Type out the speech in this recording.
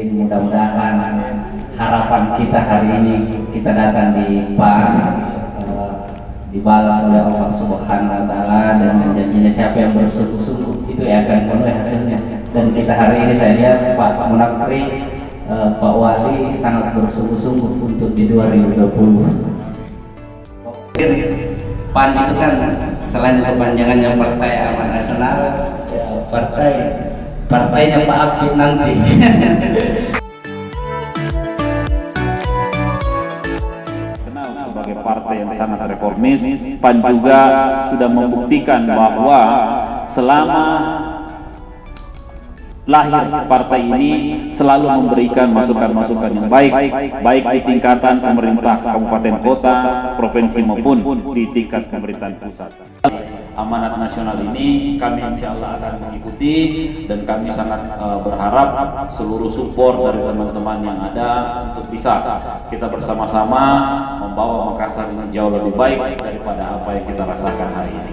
Amin. Mudah-mudahan harapan kita hari ini kita datang di PAN dibalas oleh Allah Subhanahu wa Ta'ala dengan janjinya siapa yang bersungguh-sungguh itu ya akan memenuhi hasilnya. Dan kita hari ini saya lihat Pak Munafri, Pak Wali sangat bersungguh-sungguh untuk di 2020. PAN itu kan selain kepanjangannya Partai Amanat Nasional, partainya Pak Apip nanti. Sebagai partai yang sangat reformis, PAN juga sudah membuktikan bahwa selama lahir partai ini selalu memberikan masukan-masukan yang baik di tingkatan pemerintah kabupaten kota, provinsi maupun di tingkat pemerintahan pusat. Amanat nasional ini kami insya Allah akan mengikuti, dan kami sangat berharap seluruh support dari teman-teman yang ada untuk bisa kita bersama-sama membawa Makassar ini jauh lebih baik daripada apa yang kita rasakan hari ini.